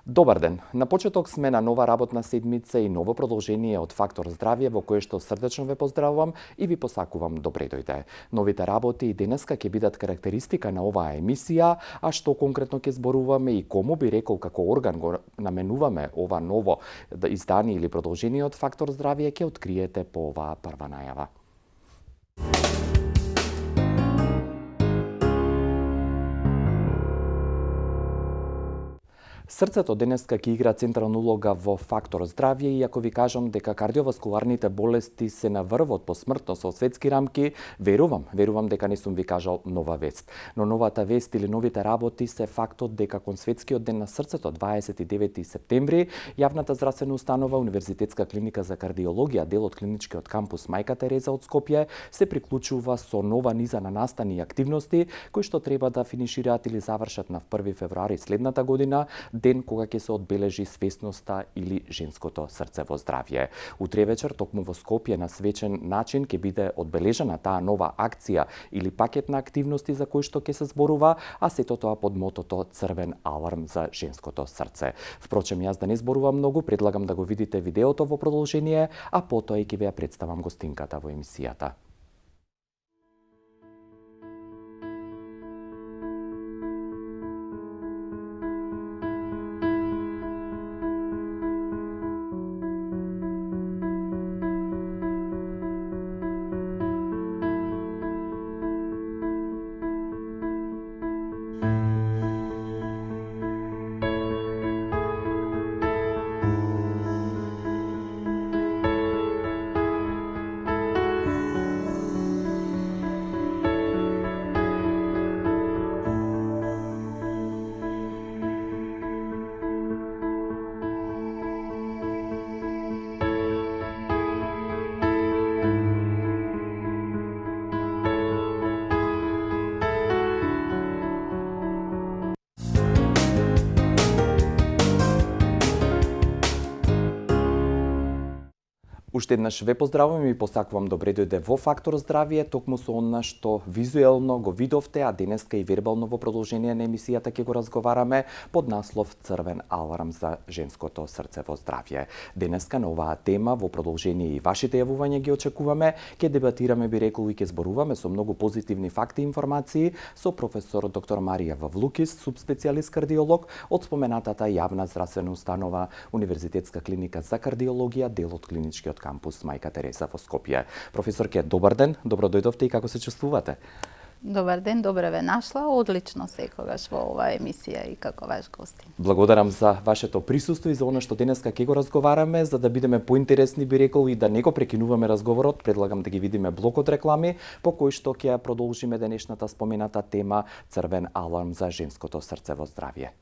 Добар ден! На почеток сме на нова работна седмица и ново продолжение од Фактор здравје во кое што срдечно ве поздравувам и ви посакувам добре дојде. Новите работи и денеска ќе бидат карактеристика на оваа емисија, а што конкретно ќе зборуваме и кому би рекол како орган го наменуваме ова ново издание или продолжение од Фактор здравје ќе откриете по оваа прва најава. Срцето денеска ќе игра централна улога во Фактор здравје и ако ви кажам дека кардиоваскуларните болести се на врвот по смртност во светски рамки, верувам дека не сум ви кажал нова вест. Но новата вест или новите работи се фактот дека кон светскиот ден на срцето 29 септември, јавната здравствена установа Универзитетска клиника за кардиологија, дел од клиничкиот кампус Мајка Тереза од Скопје, се приклучува со нова низа на настани и активности кои што треба да финишираат или завршат на 1 февруари следната година, ден кога ќе се одбележи свесноста или женското срце во здравје. Утре вечер, токму во Скопје, на свечен начин ќе биде одбележена таа нова акција или пакет на активности за кои што ќе се зборува, а сето тоа под мотото Црвен аларм за женското срце. Впрочем, јас да не зборувам многу, предлагам да го видите видеото во продолжение, а потоа и ќе ви ја представам гостинката во емисијата. Уште еднаш ве поздравувам и посакувам добре дојде во Фактор здравје, токму со она што визуелно го видовте, а денеска и вербално во продолжение на емисијата ќе го разговараме под наслов Црвен аларм за женското срце во здравје. Денеска на оваа тема во продолжение и вашите јавувања ги очекуваме, ќе дебатираме, би рекол, и ќе зборуваме со многу позитивни факти и информации со професор доктор Марија Вавлукис, субспецијалист кардиолог од споменатата јавна здравствена установа Универзитетска клиника за кардиологија, дел од клиничкиот кампус Мајка Тереза во Скопје. Професорке, добар ден, добро дојдовте и како се чувствувате? Добар ден, добре ве нашла, одлично секогаш во оваа емисија и како ваш гостин. Благодарам за вашето присуство и за она што денеска ќе го разговараме, за да бидеме поинтересни, би рекол, и да не го прекинуваме разговорот. Предлагам да ги видиме блокот реклами, по кој што ќе продолжиме денешната спомената тема Црвен аларм за женското срце во здравје.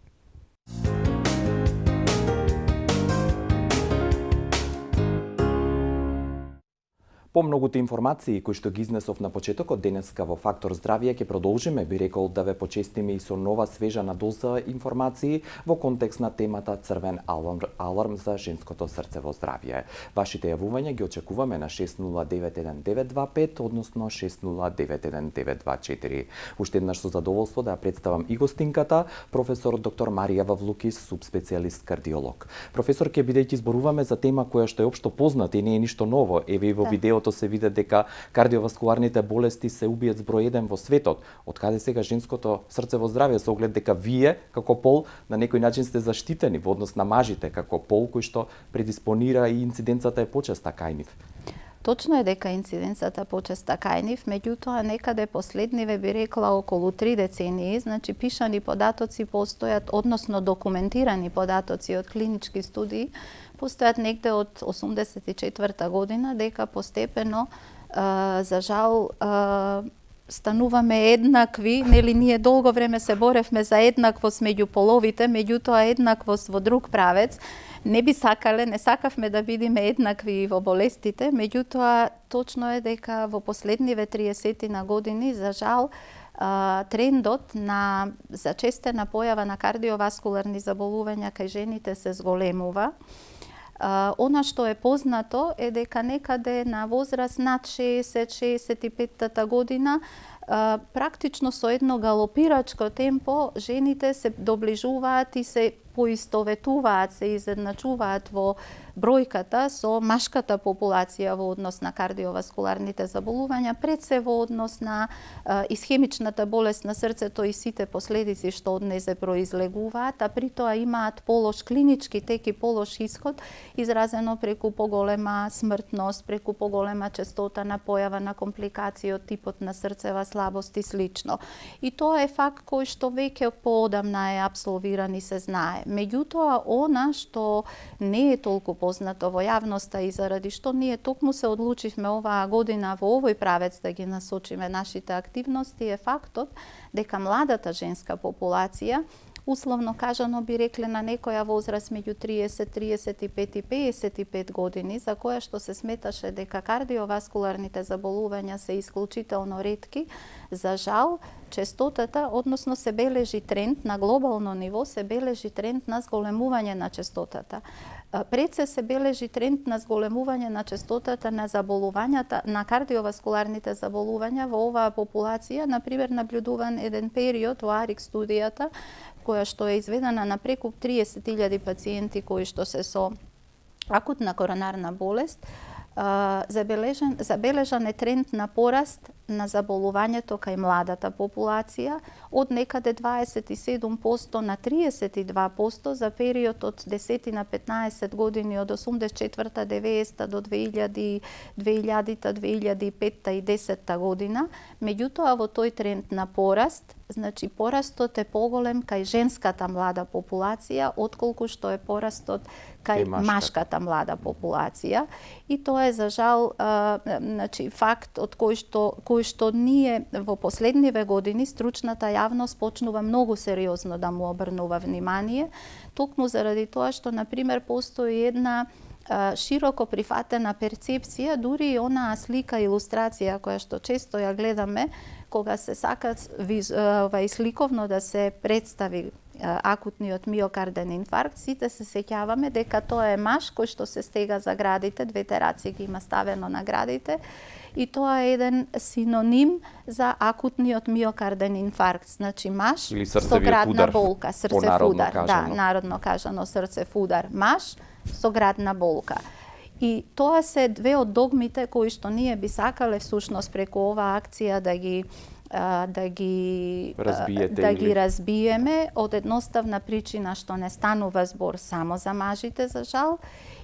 По многуте информации кои што ги изнесов на почетокот денеска во Фактор здравје, ќе продолжиме, би рекол, да ве почестиме и со нова свежа доза информации во контекст на темата Црвен аларм за женското срце во здравје. Вашите јавувања ги очекуваме на 6091-925, односно 6091-924. Уште еднаш со задоволство да ја представам и гостинката, професор доктор Марија Вавлукис, субспецијалист кардиолог. Професорке, бидејќи зборуваме за тема која што е општо позната и не е ништо ново, еве и во видеото се види дека кардиоваскуларните болести се убиец број 1 во светот. Откаде сега женското срце во здравје, со оглед дека вие како пол на некој начин сте заштитени во однос на мажите како пол кој што предиспонира и инциденцата е почеста кај нив? Точно е дека инциденцата почеста кај нив, меѓутоа некаде последниве, би рекла, околу 3 децении, значи пишани податоци постојат, односно документирани податоци од клинички студии, постојат негде од 84 година, дека постепено, за жал, стануваме еднакви, нели ние долго време се боревме за еднаквост меѓу половите, меѓутоа еднаквост во друг правец. Не би сакале, не сакавме да бидеме еднакви во болестите, меѓутоа точно е дека во последниве 30 на години, за жал, трендот на зачестена појава на кардиоваскуларни заболувања кај жените се зголемува. Она што е познато е дека некаде на возраст над 60-65 година практично со едно галопирачко темпо жените се доближуваат и се поистоветуваат, се изедначуваат во бројката со машката популација во однос на кардиоваскуларните заболувања, пред се во однос на исхемичната болест на срцето и сите последици што од незе произлегуваат, а при тоа имаат полош клинички тек и полош исход, изразено преку поголема смртност, преку поголема честота на појава на компликации од типот на срцева слабост и слично. И тоа е факт кој што веќе поодамна е апсолвиран и се знае. Меѓутоа, она што не е толку познато во јавноста и заради што ние токму се одлучивме оваа година во овој правец да ги насочиме нашите активности е фактот дека младата женска популација, условно кажано би рекле на некоја возраст меѓу 30, 35 и 55 години, за која што се сметаше дека кардиоваскуларните заболувања се исклучително ретки, за жал, честотата, односно се бележи тренд на глобално ниво, се бележи тренд на зголемување на честотата. Пред се бележи тренд на зголемување на честотата на заболувањата, на кардиоваскуларните заболувања во оваа популација. Например, наблюдуван еден период во АРИК студијата, која што е изведена на преку 30.000 пациенти кои што се со акутна коронарна болест, забележан е тренд на пораст на заболувањето кај младата популација од некаде 27% на 32% за период од 10 на 15 години од 84-90 до 2000-2005 и 10 година. Меѓутоа, во тој тренд на пораст, значи порастот е поголем кај женската млада популација отколку што е порастот кај машката млада популација. И тоа е за жал значи факт од кој што ние во последниве години стручната јавност почнува многу сериозно да му обрнува внимание, токму заради тоа што на пример постои една широко прифатена перцепција, дури и онаа слика илустрација која што често ја гледаме кога се сака сликовно да се представи акутниот миокарден инфаркт, сите се сеќаваме дека тоа е маж кој што се стега за градите, двете раце ги има ставено на градите, и тоа е еден синоним за акутниот миокарден инфаркт. Значи маж со градна болка, срцев-удар, да, народно кажано срцев-удар, маж со градна болка. И тоа се две од догмите кои што ние би сакале всушност преку оваа акција да ги разбиеме од едноставна причина што не станува збор само за мажите, за жал,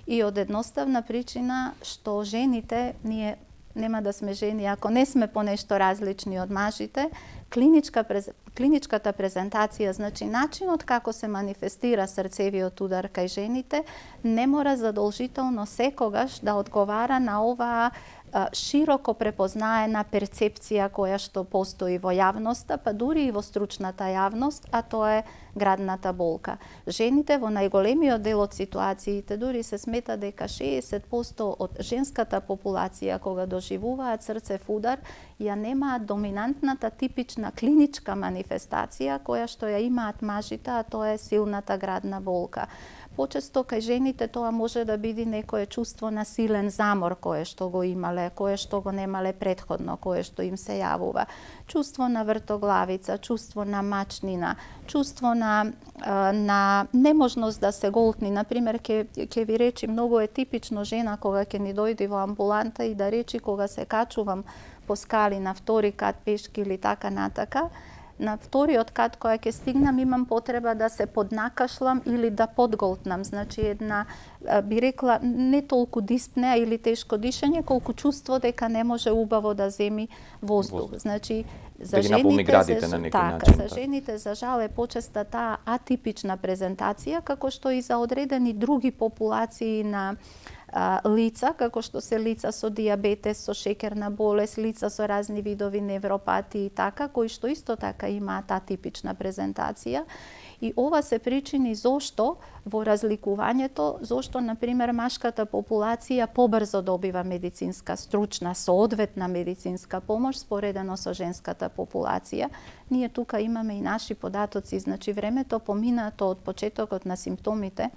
и од едноставна причина што жените, ние нема да сме жени ако не сме по нешто различни од мажите, клиничката презентација, значи начинот како се манифестира срцевиот удар кај жените, не мора задолжително секогаш да одговара на оваа широко препознаена перцепција која што постои во јавноста, па дури и во стручната јавност, а тоа е градната болка. Жените во најголемиот дел од ситуациите дури се смета дека 60% од женската популација кога доживуваат срцев удар ја немаат доминантната типична клиничка манифестација која што ја имаат мажите, а тоа е силната градна болка. Почесто кај жените тоа може да биде некое чувство на силен замор кое што го имале, кое што го немале претходно, кое што им се јавува. Чувство на вртоглавица, чувство на мачнина, чувство на неможност да се голтни. Например, ќе ви речи, многу е типично жена кога ќе ни дојде во амбуланта и да речи кога се качувам по скали на втори кат пешки или така натака, на вториот кат која ќе стигнам имам потреба да се поднакашлам или да подголтнам. Значи една, би рекла, не толку диспнеа или тешко дишење, колку чувство дека не може убаво да земи воздух. Значи, за жените, за жал, е почеста таа атипична презентација, како што и за одредени други популации на лица, како што се лица со дијабетес, со шеќерна болест, лица со разни видови невропатии и така, кои што исто така имаат атипична презентација. И ова се причини зошто во разликувањето, зошто, например, машката популација побрзо добива медицинска, стручна, соодветна медицинска помош споредено со женската популација. Ние тука имаме и наши податоци, значи времето поминато од почетокот на симптомите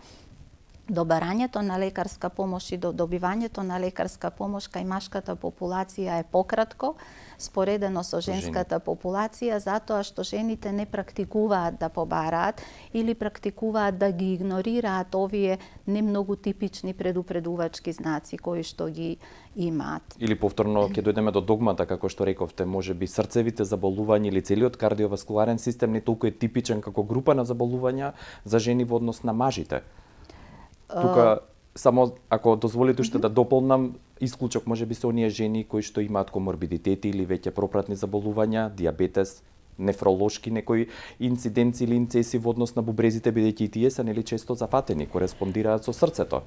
добарањето на лекарска помош и добивањето на лекарска помош кај машката популација е пократко, споредено со женската популација, затоа што жените не практикуваат да побараат или практикуваат да ги игнорираат овие не многу типични предупредувачки знаци кои што ги имаат. Или повторно ќе дојдеме до догмата, како што рековте, можеби срцевите заболувања или целиот кардиоваскуларен систем не толку е типичен како група на заболувања за жени во однос на мажите. Тука само ако дозволите уште да дополнам, исклучок можеби се оние жени кои што имаат коморбидитети или веќе пропратни заболувања, диабетес, нефролошки некои инциденци или инцеси во однос на бубрезите, бидејќи и тие се нели често зафатени, кореспондираат со срцето.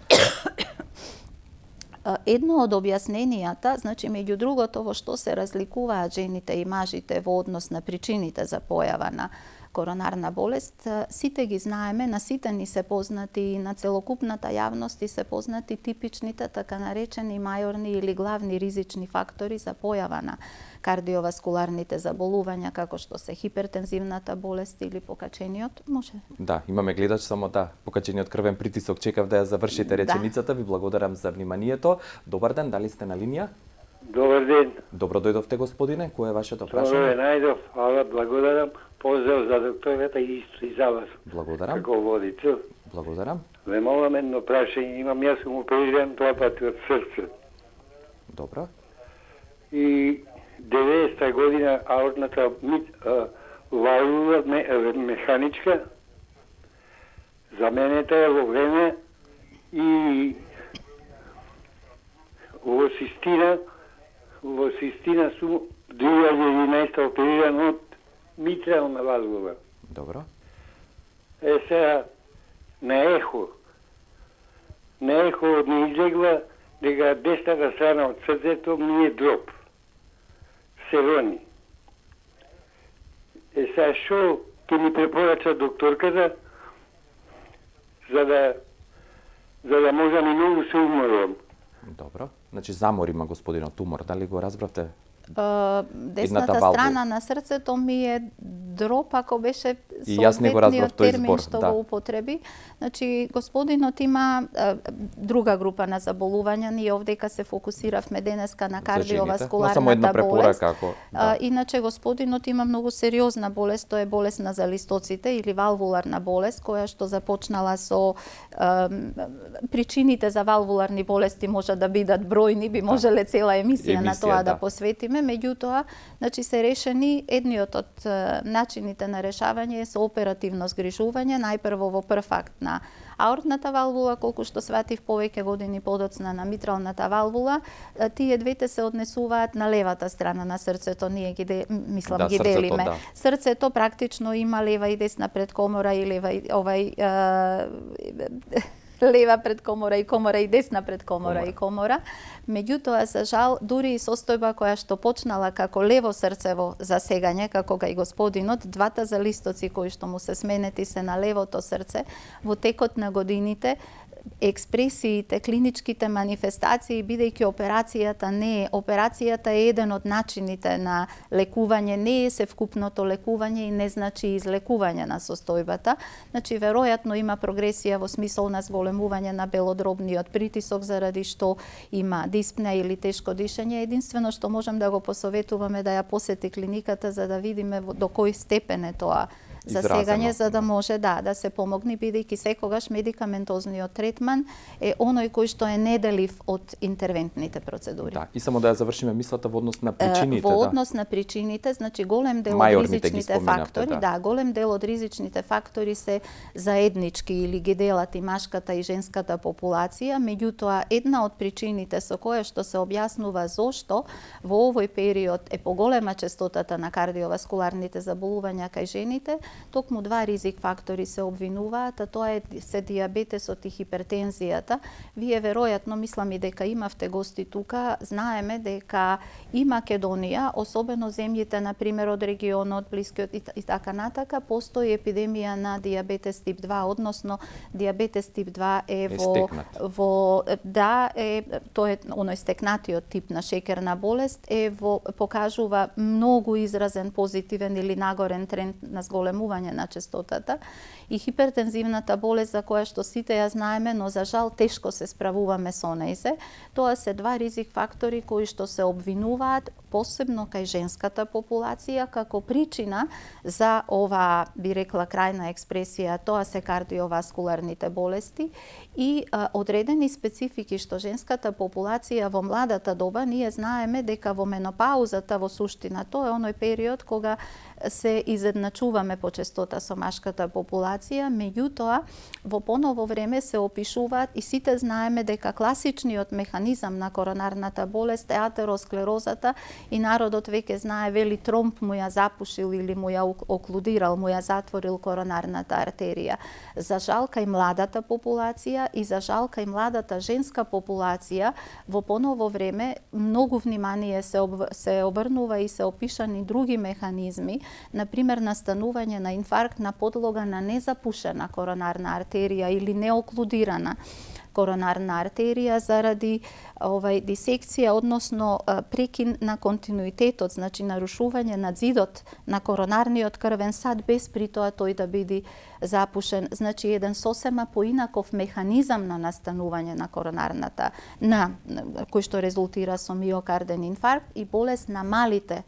Едно од објасненијата, значи меѓу другото во што се разликуваат жените и мажите во однос на причините за појава на коронарна болест, сите ги знаеме, на сите ни се познати и на целокупната јавност се познати типичните така наречени мајорни или главни ризични фактори за појава на кардиоваскуларните заболувања, како што се хипертензивната болест или покачениот, може? Да, имаме гледач, само да, покачениот крвен притисок, чекав да ја завршите реченицата, ви благодарам за вниманието. Добар ден, дали сте на линија? Добар ден. Добро дојдовте, господине, кое е вашето Добре, прашање? најдов. Ала, благодарам. Поздрав за доктората и исто и за вас. Благодарам. Како водител. Благодарам. Ве молам едно прашање. Имам, јас сум опериран 2 пати од срце. Добро. И 90-та година аортната валвула механичка заменета е во време и во Систина сум 2011 опериран од митрална валвула. Добро. Сега на ехо ми излегла дека десната страна од срцето ми е дроп. Се рони. Сега што ќе ми препорача докторката за да можам и многу се уморам. Добро. Значи замор има господинот, тумор, дали го разбравте? Десната страна на срцето ми е дроп, ако беше соодветниот термин што го употреби. Значи, господинот има друга група на заболувања. Ние овдека се фокусиравме денеска на кардиоваскуларната болест. Иначе, господинот има многу сериозна болест, тоа е болест на залистоците или валвуларна болест, која што започнала со причините за валвуларни болести може да бидат бројни, би можеле цела емисија на тоа да посветиме. Меѓутоа, значи се решени едниот од начините на решавање е со оперативно згрижување, најпрво во прв акт на аортната валвула, колку што сватив повеќе години подоцна на митралната валвула, тие двете се однесуваат на левата страна на срцето, ние ги делиме. Срцето практично има лева и десна предкомора и лева предкомора и десна предкомора и комора. Меѓутоа, за жал, дури и состојба која што почнала како лево срцево засегање, како га и господинот, двата залистоци кои што му се сменети се на левото срце, во текот на годините експресиите, клиничките манифестации, бидејќи операцијата е еден од начините на лекување, не е севкупното лекување и не значи излекување на состојбата. Значи, веројатно има прогресија во смисол на зголемување на белодробниот притисок, заради што има диспнеа или тешко дишење. Единствено што можам да го посоветуваме да ја посети клиниката за да видиме до кој степен е тоа засегање, за да може да се помогне, бидејќи секогаш медикаментозниот третман е оној кој што е неделив од интервентните процедури. Да, и само да ја завршиме мислата во однос на причините. Во однос на причините, значи голем дел од ризичните фактори, голем дел од ризичните фактори се заеднички или ги делат и машката и женската популација, меѓутоа една од причините со која што се објаснува зошто во овој период е поголема честотата на кардиоваскуларните заболувања кај жените, токму два ризик фактори се обвинуваат, а тоа е се диабетесот и хипертензијата. Вие веројатно, мислам и дека имавте гости тука, знаеме дека и Македонија, особено земјите на пример од регионот, блискиот и така натака, постои епидемија на диабетес тип 2, односно диабетес тип 2 е тоа е оној стекнатиот тип на шеќерна болест, покажува многу изразен позитивен или нагорен тренд на зголемување зголемување на честотата и хипертензивната болест за која што сите ја знаеме, но за жал тешко се справуваме со нејзе. Тоа се два ризик фактори кои што се обвинуваат посебно кај женската популација како причина за ова, би рекла, крајна експресија, тоа се кардиоваскуларните болести и одредени специфики што женската популација во младата доба, ние знаеме дека во менопаузата во суштина тоа е оној период кога се изедначуваме по честота со машката популација, меѓутоа во поново време се опишуваат и сите знаеме дека класичниот механизам на коронарната болест е атеросклерозата и народот веќе знае, вели, тромб му ја запушил или му ја оклудирал, му ја затворил коронарната артерија. За жал кај младата популација и за жал кај младата женска популација во поново време многу внимание се обрнува и се опишани други механизми, например настанување на инфаркт на подлога на незапушена коронарна артерија или неоклудирана коронарна артерија заради дисекција, односно прекин на континуитетот, значи нарушување на зидот на коронарниот крвен сад без при тоа тој да биде запушен. Значи еден сосема поинаков механизам на настанување на коронарната, кој што резултира со миокарден инфаркт и болест на малите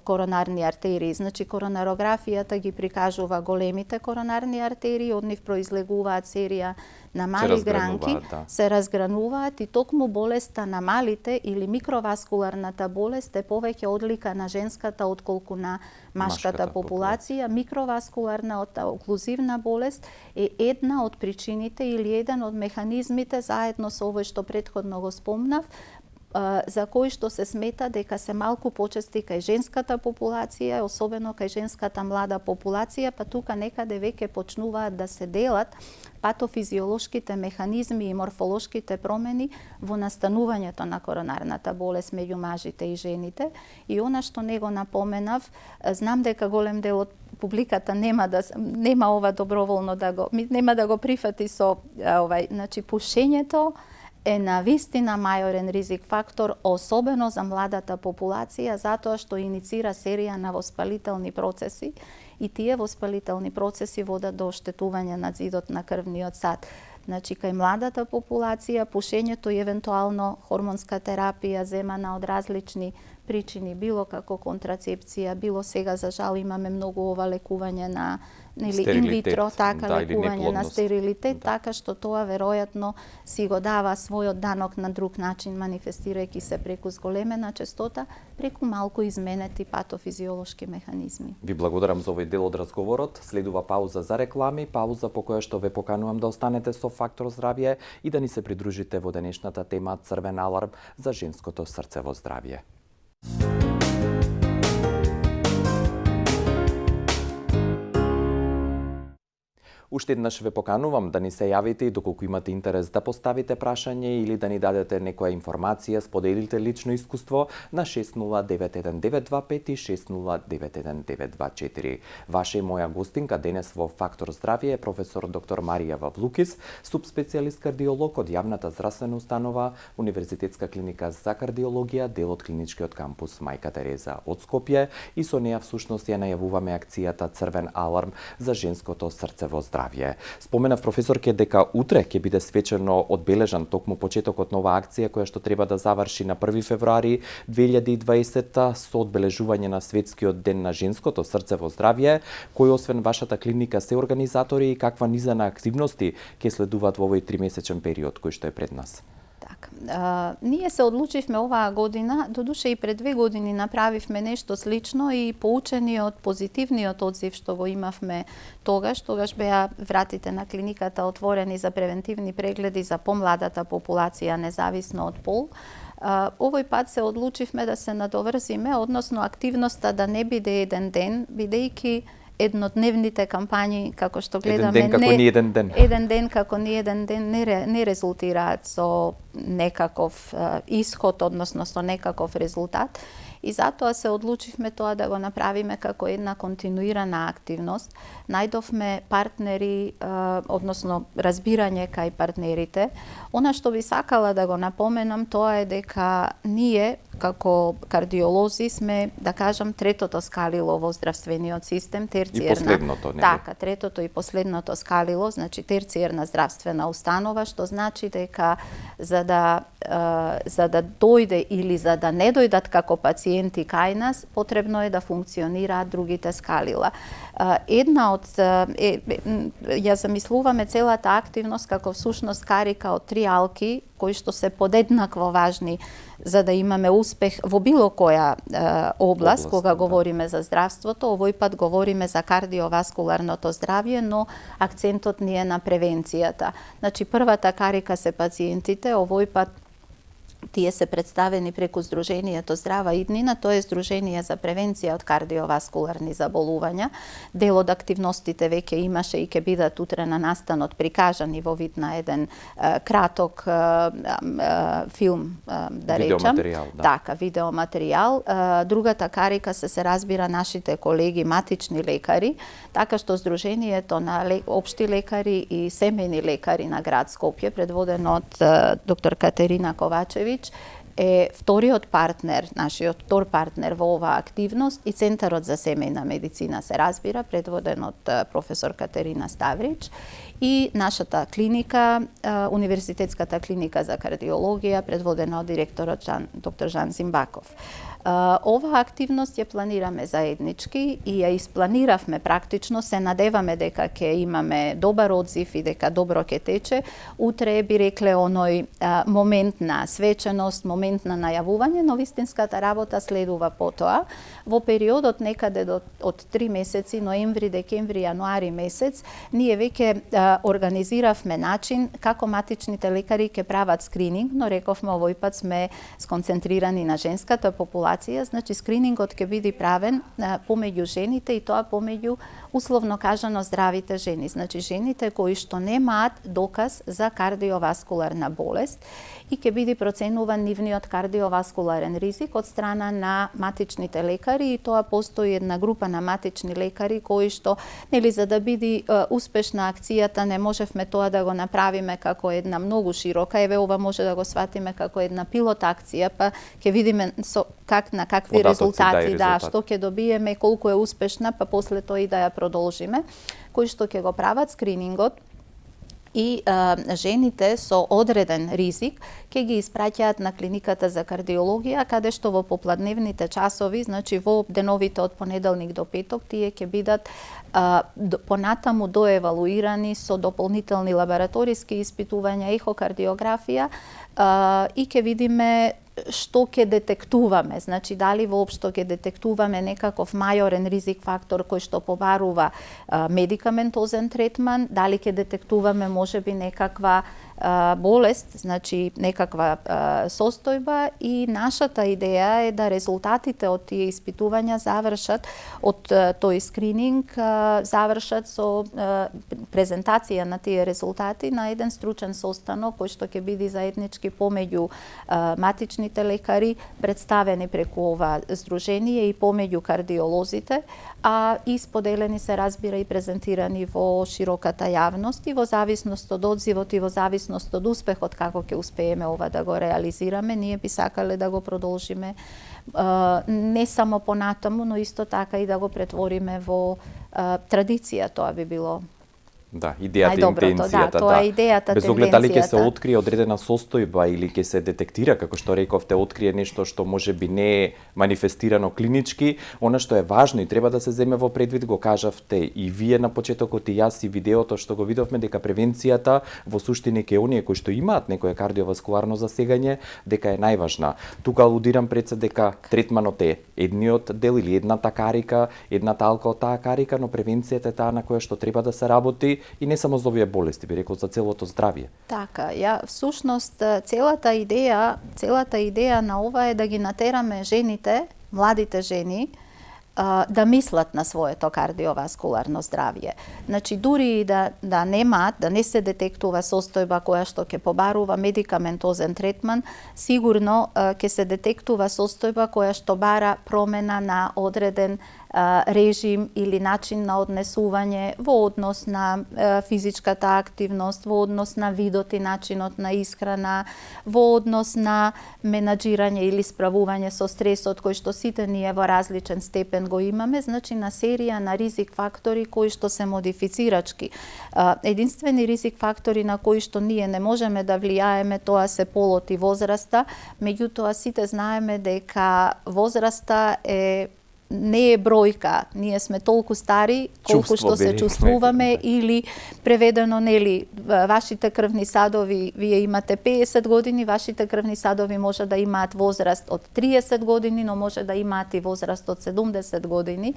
коронарни артерии. Значи коронарографијата ги прикажува големите коронарни артерии, од нив произлегуваат серија на мали гранки, се разгрануваат и токму болеста на малите или микроваскуларната болест е повеќе одлика на женската отколку на машката популација. Микроваскуларната оклузивна болест е една од причините или еден од механизмите заедно со овој што претходно го спомнав, за кои што се смета дека се малку почести кај женската популација, особено кај женската млада популација, па тука некаде веќе почнуваат да се делат патофизиолошките механизми и морфолошките промени во настанувањето на коронарната болест меѓу мажите и жените. И она што не го напоменав, знам дека голем дел од публиката нема ова доброволно нема да го прифати со значи пушењето е навистина мајорен ризик фактор, особено за младата популација, затоа што иницира серија на воспалителни процеси и тие воспалителни процеси водат до оштетување на зидот на крвниот сад. Значи, кај младата популација, пушењето и евентуално хормонска терапија земана од различни причини, било како контрацепција, било сега за жал имаме многу ова лекување на инвитро, лекување на стерилитет, така што тоа веројатно си го дава својот данок на друг начин, манифестирајќи се преку зголемена честота, преку малку изменети патофизиолошки механизми. Ви благодарам за овој дел од разговорот. Следува пауза за реклами, пауза по која што ве поканувам да останете со Фактор здравје и да ни се придружите во денешната тема Црвен аларм за женското срцево здравје. Уште еднаш ве поканувам да ни се јавите и доколку имате интерес да поставите прашање или да ни дадете некоја информација, споделите лично искуство на 609192 и 609194. Ваша и моја гостинка денес во Фактор здравје е професор доктор Марија Вавлукис, субспецијалист кардиолог од јавната здравствена установа Универзитетска клиника за кардиологија, дел од клиничкиот кампус Мајка Тереза од Скопје, и со неја всушност ја најавуваме акцијата Црвен аларм за женското срцево здравје. Споменав, професорке, дека утре ќе биде свечено одбележан токму почетокот на оваа акција која што треба да заврши на 1 февруари 2020 со одбележување на Светскиот ден на женското срцево здравје, кој освен вашата клиника се организатори и каква низа на активности ќе следуваат во овој 3-месечен период кој што е пред нас? Ние се одлучивме оваа година, додуше и пред 2 години направивме нешто слично и поучени од позитивниот одзив што го имавме тогаш беа вратите на клиниката отворени за превентивни прегледи за помладата популација независно од пол. Овој пат се одлучивме да се надоврзиме, односно активноста да не биде еден ден, бидејќи еднодневните кампањи, како што гледаме, еден ден како ни еден ден не резултираат со некаков исход, односно со некаков резултат. И затоа се одлучивме тоа да го направиме како една континуирана активност. Најдовме партнери, односно разбирање кај партнерите. Она што би сакала да го напоменам, тоа е дека ние како кардиолози сме, да кажам, третото скалило во здравствениот систем, терциерна. И последното, не? Така, третото и последното скалило, значи терциерна здравствена установа, што значи дека за да дојде или за да не дојдат како пациенти кај нас, потребно е да функционираат другите скалила. Една од ја замислуваме целата активност како всушност карика од три алки кои што се подеднакво важни за да имаме успех во било која област, кога говориме за здравството. Овој пат говориме за кардиоваскуларното здравје, но акцентот ни е на превенцијата. Значи, првата карика се пациентите, овој пат тие се представени преку Сдруженијето Здрава иднина, тоа е Сдружение за превенција од кардиоваскуларни заболувања. Дел од активностите веќе имаше и ќе бидат утре на настанот прикажани во вид на еден краток филм, да речам. Видеоматеријал, да. Така, видеоматеријал. Другата карика се разбира нашите колеги матични лекари, така што Сдруженијето на општи лекари и семејни лекари на град Скопје, предводено од доктор Катерина Ковачевиќ, е вториот партнер, нашиот втор партнер во оваа активност, и Центарот за семејна медицина се разбира, предводен од професор Катерина Ставрич, и нашата клиника, Универзитетската клиника за кардиологија, предводена од директорот доктор Жан Зимбаков. Оваа активност ја планираме заеднички и ја испланиравме практично, се надеваме дека ќе имаме добар одзив и дека добро ќе тече. Утре би рекле оној момент на свеченост, момент на најавување, но вистинската работа следува потоа. Во периодот некаде од 3 месеци, ноември, декември, јануари месец, ние веќе организиравме начин како матичните лекари ќе прават скрининг, но рековме овој пат сме сконцентрирани на женската популација. Значи, скринингот ќе биде правен помеѓу жените и тоа помеѓу условно кажано здравите жени. Значи, жените кои што немаат доказ за кардиоваскуларна болест и ќе биде проценуван нивниот кардиоваскуларен ризик од страна на матичните лекари, и тоа постои една група на матични лекари кои што, нели, за да биде успешна акцијата, не можевме тоа да го направиме како една многу широка, еве ова може да го сватиме како една пилот акција, па ќе видиме на какви резултати, што ќе добиеме, колку е успешна, па после тоа и да ја продолжиме, кои што ќе го прават скринингот и жените со одреден ризик ќе ги испраќаат на клиниката за кардиологија, каде што во попладневните часови, значи во деновите од понеделник до петок, тие ќе бидат понатаму доевалуирани со дополнителни лабораториски испитувања, ехокардиографија, и ќе видиме што ќе детектуваме, значи дали воопшто ќе детектуваме некаков мајорен ризик фактор кој што побарува медикаментозен третман, дали ќе детектуваме можеби некаква болест, значи некаква состојба, и нашата идеја е да резултатите од тие испитувања завршат, од тој скрининг, завршат со презентација на тие резултати на еден стручен состанок кој што ќе биде заеднички помеѓу матичните лекари, представени преку ова здружение, и помеѓу кардиолозите, и споделени се разбира и презентирани во широката јавност, и во зависност од одзивот и во зависност од успехот како ќе успееме ова да го реализираме, ние би сакале да го продолжиме не само понатаму, но исто така и да го претвориме во традиција. Тоа би било Да, идејата и интенцијата, тоа е идејата, без оглед дали ќе се открие одредена состојба или ќе се детектира, како што рековте, открие нешто што можеби не е манифестирано клинички, она што е важно и треба да се земе во предвид, го кажавте и вие на почетокот, и јас, и видеото што го видовме, дека превенцијата во суштина ке оние кои што имаат некое кардиоваскуларно засегање, дека е најважна. Тука алудирам пред се дека третманот е едниот дел или едната карика, едната алка од таа карика, но превенцијата е таа на која што треба да се работи, и не само за овие болести, би рекол за целото здравје. Така, всушност целата идеја на ова е да ги натераме жените, младите жени, да мислат на своето кардиоваскуларно здравје. Значи, дури и да немаат, да не се детектува состојба која што ќе побарува медикаментозен третман, сигурно ќе се детектува состојба која што бара промена на одреден режим или начин на однесување во однос на физичката активност, во однос на видот и начинот на исхрана, во однос на менаџирање или справување со стресот кој што сите ние во различен степен го имаме, значи на серија на ризик фактори кои што се модифицирачки. Единствени ризик фактори на кои што ние не можеме да влијаеме, тоа се полот и возраста, меѓутоа сите знаеме дека возраста не е бројка. Ние сме толку стари колку што се чувствуваме или преведено, нели, вашите крвни садови, вие имате 50 години, вашите крвни садови може да имаат возраст од 30 години, но може да имаат и возраст од 70 години.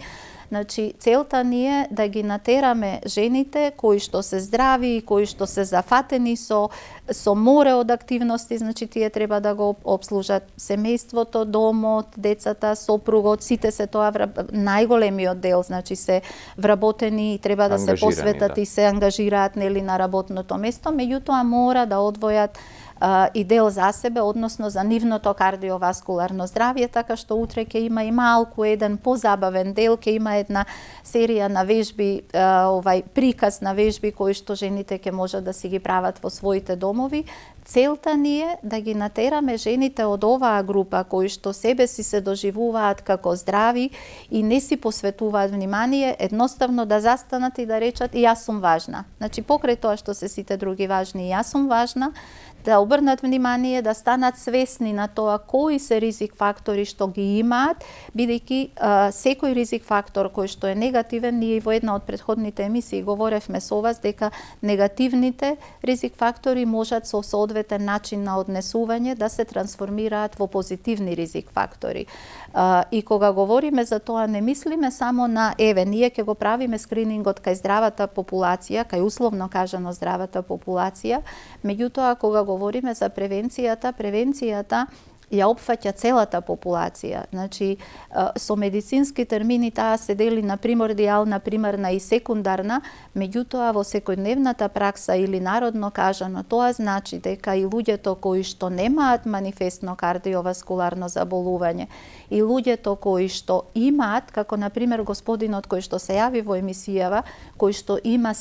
Значи, целта ни е да ги натераме жените кои што се здрави, кои што се зафатени со море од активности, значи тие треба да го обслужат семејството, домот, децата, сопругот, сите се тоа најголемиот дел, значи се вработени и треба да се посветат и се ангажираат, нели, на работното место, меѓутоа мора да одвојат и дел за себе, односно за нивното кардиоваскуларно здравје, така што утре ќе има и малку еден позабавен дел, ќе има една серија на вежби, приказ на вежби кои што жените ќе можат да си ги прават во своите домови. Целта ни е да ги натераме жените од оваа група кои што себе си се доживуваат како здрави и не си посветуваат внимание, едноставно да застанат и да речат и јас сум важна. Значи, покрај тоа што се сите други важни, и јас сум важна, да обрнат внимание, да станат свесни на тоа кои се ризик фактори што ги имаат, бидејќи секој ризик фактор кој што е негативен, ние во една од претходните емисии говоревме со вас дека негативните ризик фактори можат со соодветен начин на однесување да се трансформираат во позитивни ризик фактори. И кога говориме за тоа, не мислиме само на ние ќе го правиме скринингот кај здравата популација, кај условно кажано здравата популација, меѓутоа кога говориме за превенцијата ја опфаќа целата популација. Значи, со медицински термини таа се дели на примордијална, примарна и секундарна, меѓутоа во секојдневната пракса или народно кажано, тоа значи дека и луѓето кои што немаат манифестно кардиоваскуларно заболување и луѓето кои што имаат, како на пример господинот кој што се јави во емисијава, кој што имал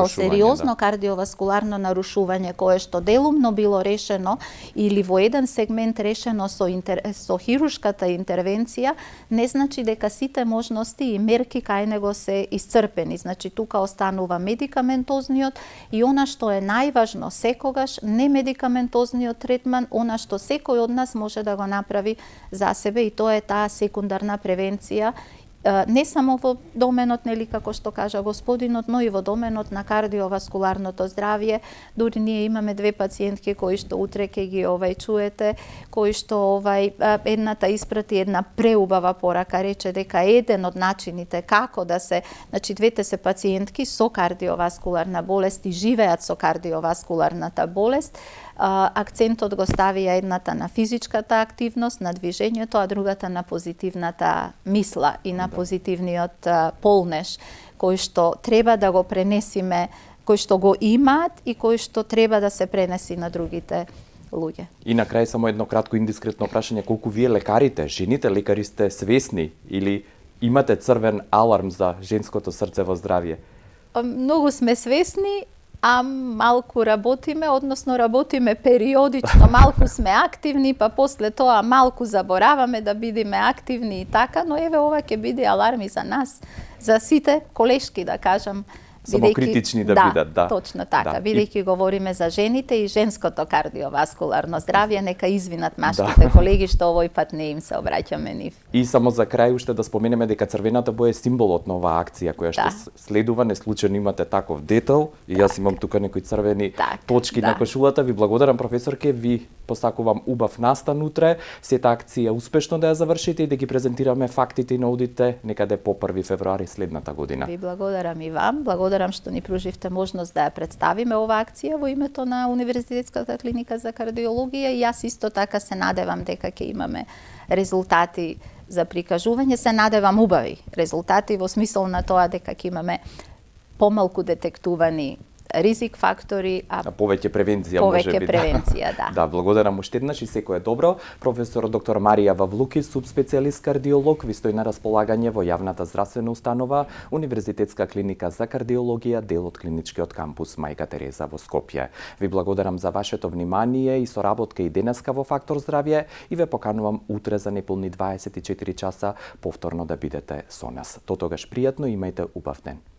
сериозно кардиоваскуларно нарушување кое што делумно било решено или во еден сегмент решено со хирушката интервенција, не значи дека сите можности и мерки кај него се исцрпени. Значи, тука останува медикаментозниот и она што е најважно секогаш, не медикаментозниот третман, она што секој од нас може да го направи за себе, и тоа е таа секундарна превенција, не само во доменот, нели, како што кажа господинот, но и во доменот на кардиоваскуларното здравје. Дури ние имаме две пациентки кои што утре ќе ги чуете, кои што едната испрати една преубава порака, рече дека еден од начините како да се, значи двете се пациентки со кардиоваскуларна болест и живеат со кардиоваскуларната болест. Акцентот го ставија едната на физичката активност, на движењето, а другата на позитивната мисла и на позитивниот полнеж, кој што треба да го пренесиме, кој што го имаат и кој што треба да се пренеси на другите луѓе. И на крај само едно кратко индискретно прашање, колку вие лекарите, жените лекари сте свесни или имате црвен аларм за женското срце во здравје? Многу сме свесни, а малку работиме, односно работиме периодично, малку сме активни, па после тоа малку забораваме да бидеме активни и така, но еве ова ќе биде аларми за нас, за сите колешки, да кажам. Самокритични да бидат, да. Точно така, бидејќи говориме за жените и женското кардиоваскуларно здравје, нека извинат машките колеги што овој пат не им се обраќаме нив. И само за крај уште да споменеме дека црвената боја е символот на оваа акција која што следува, не случајно имате таков детал и јас имам тука некои црвени точки на кошулата. Ви благодарам, професорке, ви посакувам убав настан утре, сета акција успешно да ја завршите и да ги презентираме фактите и наудите некаде по 1 февруари следната година. Ви благодарам и вам, благодарам што ни пруживте можност да ја представиме оваа акција во името на Универзитетската клиника за кардиологија и јас исто така се надевам дека ќе имаме резултати за прикажување. Се надевам убави резултати во смисол на тоа дека ќе имаме помалку детектувани ризик фактори, А повеќе превенција може би. повеќе превенција, да. Да, благодарам уште еднаш и секое добро. Професор доктор Марија Вавлуки, субспецијалист кардиолог, ви стои на располагање во јавната здравствена установа Универзитетска клиника за кардиологија, дел од клиничкиот кампус Мајка Тереза во Скопје. Ви благодарам за вашето внимание и соработка и денеска во Фактор здравје и ве поканувам утре за неполни 24 часа повторно да бидете со нас. До тогаш пријатно, имајте убав ден.